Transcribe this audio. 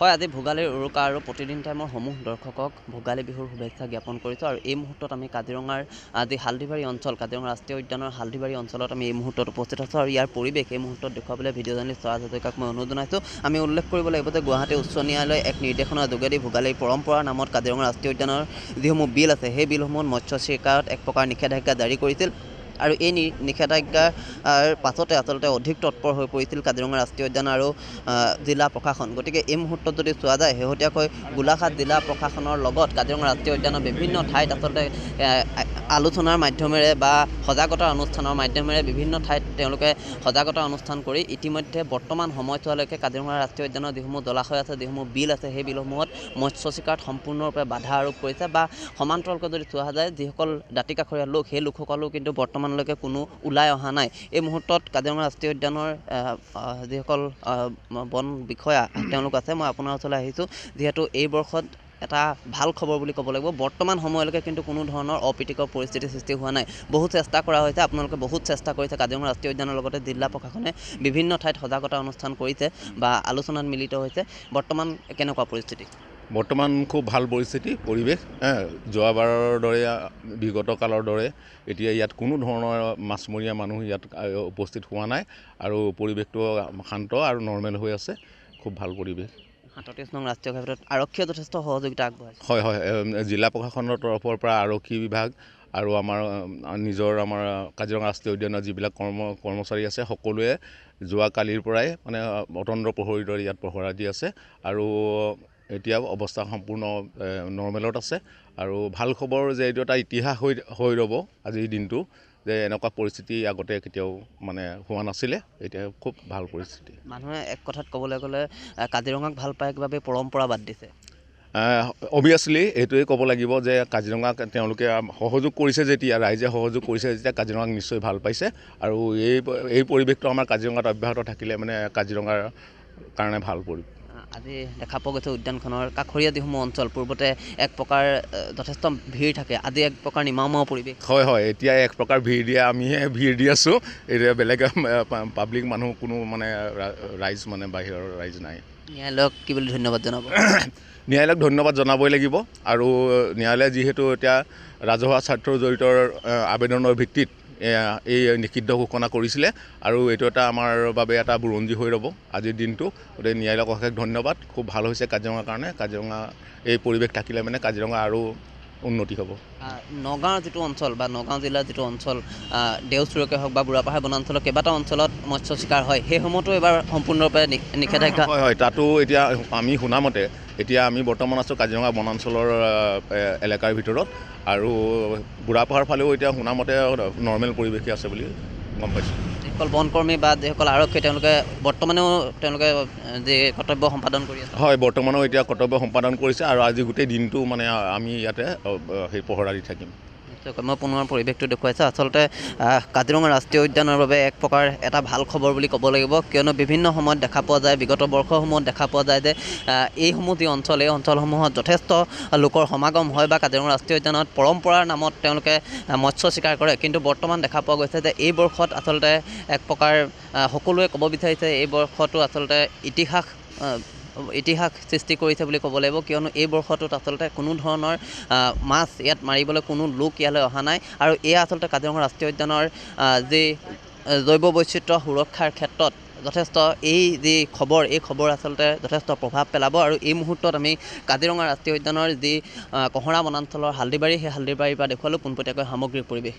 হয়, আজি ভোগালীৰ উৰুকা আৰু প্ৰতিদিন টাইমৰ সমূহ দৰ্শকক ভোগালী বিহুৰ শুভেচ্ছা জ্ঞাপন কৰিছোঁ। আৰু এই মুহূৰ্তত আমি কাজিৰঙাৰ যি হালধিবাৰী অঞ্চল, কাজিৰঙা ৰাষ্ট্ৰীয় উদ্যানৰ হালধিবাৰী অঞ্চলত আমি এই মুহূৰ্তত উপস্থিত আছোঁ। আৰু ইয়াৰ পৰিৱেশ এই মুহূৰ্তত দেখুৱাবলৈ ভিডিঅ' জাৰ্নেলিষ্ট স্বৰাজ হাজৰিকাক মই অনুৰোধ জনাইছোঁ। আমি উল্লেখ কৰিব লাগিব যে গুৱাহাটী উচ্চ ন্যায়ালয়ে এক নিৰ্দেশনাৰ যোগেদি ভোগালীৰ পৰম্পৰাৰ নামত কাজিৰঙা ৰাষ্ট্ৰীয় উদ্যানৰ যিসমূহ বিল আছে, সেই বিলসমূহত মৎস্য চিকাৰত এক প্ৰকাৰ নিষেধাজ্ঞা জাৰি কৰিছিল। আৰু এই নিষেধাজ্ঞাৰ পাছতে আচলতে অধিক তৎপৰ হৈ পৰিছিল কাজিৰঙা ৰাষ্ট্ৰীয় উদ্যান আৰু জিলা প্ৰশাসন। গতিকে এই মুহূৰ্তত যদি চোৱা যায়, শেহতীয়াকৈ গোলাঘাট জিলা প্ৰশাসনৰ লগত কাজিৰঙা ৰাষ্ট্ৰীয় উদ্যানৰ বিভিন্ন ঠাইত আচলতে আলোচনাৰ মাধ্যমেৰে বা সজাগতাৰ অনুষ্ঠানৰ মাধ্যমেৰে বিভিন্ন ঠাইত তেওঁলোকে সজাগতা অনুষ্ঠান কৰি ইতিমধ্যে বৰ্তমান সময়ছোৱালৈকে কাজিৰঙা ৰাষ্ট্ৰীয় উদ্যানৰ যিসমূহ জলাশয় আছে, যিসমূহ বিল আছে, সেই বিলসমূহত মৎস্য চিকাৰত সম্পূৰ্ণৰূপে বাধা আৰোপ কৰিছে। বা সমান্তৰালকৈ যদি চোৱা যায়, যিসকল দাঁতিকাষৰীয়া লোক, সেই লোকসকলেও কিন্তু বৰ্তমানলৈকে কোনো ওলাই অহা নাই। এই মুহূৰ্তত কাজিৰঙা ৰাষ্ট্ৰীয় উদ্যানৰ যিসকল বন বিষয়া তেওঁলোক আছে, মই আপোনাৰ ওচৰলৈ আহিছোঁ যিহেতু এই বৰ্ষত এটা ভাল খবৰ বুলি ক'ব লাগিব। বৰ্তমান সময়লৈকে কিন্তু কোনো ধৰণৰ অপ্ৰীতিকৰ পৰিস্থিতিৰ সৃষ্টি হোৱা নাই। বহুত চেষ্টা কৰা হৈছে, আপোনালোকে বহুত চেষ্টা কৰিছে। কাজিৰঙা ৰাষ্ট্ৰীয় উদ্যানৰ লগতে জিলা প্ৰশাসনে বিভিন্ন ঠাইত সজাগতা অনুষ্ঠান কৰিছে বা আলোচনাত মিলিত হৈছে। বৰ্তমান কেনেকুৱা পৰিস্থিতি? বৰ্তমান খুব ভাল পৰিস্থিতি, পৰিৱেশ যোৱাবাৰৰ দৰে, বিগত কালৰ দৰে এতিয়া ইয়াত কোনো ধৰণৰ মাছমৰীয়া মানুহ ইয়াত উপস্থিত হোৱা নাই আৰু পৰিৱেশটো শান্ত আৰু নৰ্মেল হৈ আছে। খুব ভাল পৰিৱেশ। ৩৭ নং ৰাষ্ট্ৰীয় ঘাইপথত আৰক্ষীয়ে যথেষ্ট সহযোগিতা আগবঢ়াইছে। হয়, জিলা প্ৰশাসনৰ তৰফৰ পৰা আৰক্ষী বিভাগ আৰু আমাৰ কাজিৰঙা ৰাষ্ট্ৰীয় উদ্যানৰ যিবিলাক কৰ্মচাৰী আছে, সকলোৱে যোৱাকালিৰ পৰাই মানে অতন্দ্ৰ প্ৰহৰীৰ দৰে ইয়াত পহৰা দি আছে। আৰু এতিয়া অৱস্থা সম্পূৰ্ণ নৰ্মেলত আছে। আৰু ভাল খবৰ যে এইটো এটা ইতিহাস হৈ ৰ'ব আজিৰ দিনটো, যে এনেকুৱা পৰিস্থিতি আগতে কেতিয়াও মানে হোৱা নাছিলে। এতিয়া খুব ভাল পৰিস্থিতি। মানুহে এক কথাত ক'বলৈ গ'লে কাজিৰঙাক ভাল পায় বাবে পৰম্পৰা বাদ দিছে। অভিয়াছলি এইটোৱে ক'ব লাগিব যে কাজিৰঙাক তেওঁলোকে সহযোগ কৰিছে যেতিয়া, ৰাইজে সহযোগ কৰিছে যেতিয়া, কাজিৰঙাক নিশ্চয় ভাল পাইছে। আৰু এই পৰিৱেশটো আমাৰ কাজিৰঙাত অব্যাহত থাকিলে মানে কাজিৰঙাৰ কাৰণে ভাল পৰিৱেশ। আজি দেখা পোৱা গৈছে উদ্যানখনৰ কাষৰীয়া যিসমূহ অঞ্চল, পূৰ্বতে এক প্ৰকাৰ যথেষ্ট ভিৰ থাকে, আজি এক প্ৰকাৰ নিমাওমাও পৰিৱেশ। হয়, এতিয়া এক প্ৰকাৰ ভিৰ দিয়ে, আমিহে ভিৰ দি আছোঁ। এতিয়া বেলেগ পাব্লিক মানুহ কোনো মানে ৰাইজ মানে বাহিৰৰ ৰাইজ নাই। ন্যায়ালয়ক কি বুলি ধন্যবাদ জনাব? ন্যায়ালয়ক ধন্যবাদ জনাবই লাগিব। আৰু ন্যায়ালয়ে যিহেতু এতিয়া ৰাজহুৱা স্বাৰ্থৰ জড়িত আবেদনৰ ভিত্তিত এই নিষিদ্ধ ঘোষণা কৰিছিলে, আৰু এইটো এটা আমাৰ বাবে এটা বুৰঞ্জী হৈ ৰ'ব আজিৰ দিনটো। গতিকে ন্যায়ালয়ক অশেষ ধন্যবাদ। খুব ভাল হৈছে কাজিৰঙাৰ কাৰণে। কাজিৰঙা এই পৰিৱেশ থাকিলে মানে কাজিৰঙা আৰু উন্নতি হ'ব। নগাঁৱৰ যিটো অঞ্চল বা নগাঁও জিলাৰ যিটো অঞ্চল, দেওচুৰকে হওক বা বুঢ়াপাহাৰ বনাঞ্চলৰ কেইবাটাও অঞ্চলত মৎস্য চিকাৰ হয়, সেইসমূহতো এবাৰ সম্পূৰ্ণৰূপে নিষেধাজ্ঞা। হয়, তাতো এতিয়া আমি শুনামতে এতিয়া আমি বৰ্তমান আছোঁ কাজিৰঙা বনাঞ্চলৰ এলেকাৰ ভিতৰত। আৰু বুঢ়াপাহাৰ ফালেও এতিয়া শুনামতে নৰ্মেল পৰিৱেশে আছে বুলি গম পাইছোঁ। যিসকল বনকৰ্মী বা যিসকল আৰক্ষী, তেওঁলোকে বৰ্তমানেও যি কৰ্তব্য সম্পাদন কৰি আছে। হয়, বৰ্তমানেও এতিয়া কৰ্তব্য সম্পাদন কৰিছে। আৰু আজি গোটেই দিনটো মানে আমি ইয়াতে সেই পহৰা দি থাকিম। মই পুনৰ পৰিৱেশটো দেখুৱাইছোঁ। আচলতে কাজিৰঙা ৰাষ্ট্ৰীয় উদ্যানৰ বাবে এক প্ৰকাৰ এটা ভাল খবৰ বুলি ক'ব লাগিব, কিয়নো বিভিন্ন সময়ত দেখা পোৱা যায়, বিগত বৰ্ষসমূহত দেখা পোৱা যায় যে এইসমূহ যি অঞ্চল, এই অঞ্চলসমূহত যথেষ্ট লোকৰ সমাগম হয় বা কাজিৰঙা ৰাষ্ট্ৰীয় উদ্যানত পৰম্পৰাৰ নামত তেওঁলোকে মৎস্য চিকাৰ কৰে। কিন্তু বৰ্তমান দেখা পোৱা গৈছে যে এই বৰ্ষত আচলতে এক প্ৰকাৰ সকলোৱে ক'ব বিচাৰিছে, এই বৰ্ষটো আচলতে ইতিহাস সৃষ্টি কৰিছে বুলি ক'ব লাগিব, কিয়নো এই বৰ্ষটোত আচলতে কোনো ধৰণৰ মাছ ইয়াত মাৰিবলৈ কোনো লোক ইয়ালৈ অহা নাই। আৰু এয়া আচলতে কাজিৰঙা ৰাষ্ট্ৰীয় উদ্যানৰ যি জৈৱ বৈচিত্ৰ্য সুৰক্ষাৰ ক্ষেত্ৰত যথেষ্ট এই যি খবৰ, এই খবৰ আচলতে যথেষ্ট প্ৰভাৱ পেলাব। আৰু এই মুহূৰ্তত আমি কাজিৰঙা ৰাষ্ট্ৰীয় উদ্যানৰ যি কহৰা বনাঞ্চলৰ হালধিবাৰী, সেই হালধিবাৰীৰ পৰা দেখুৱালোঁ পোনপটীয়াকৈ সামগ্ৰিক পৰিৱেশ।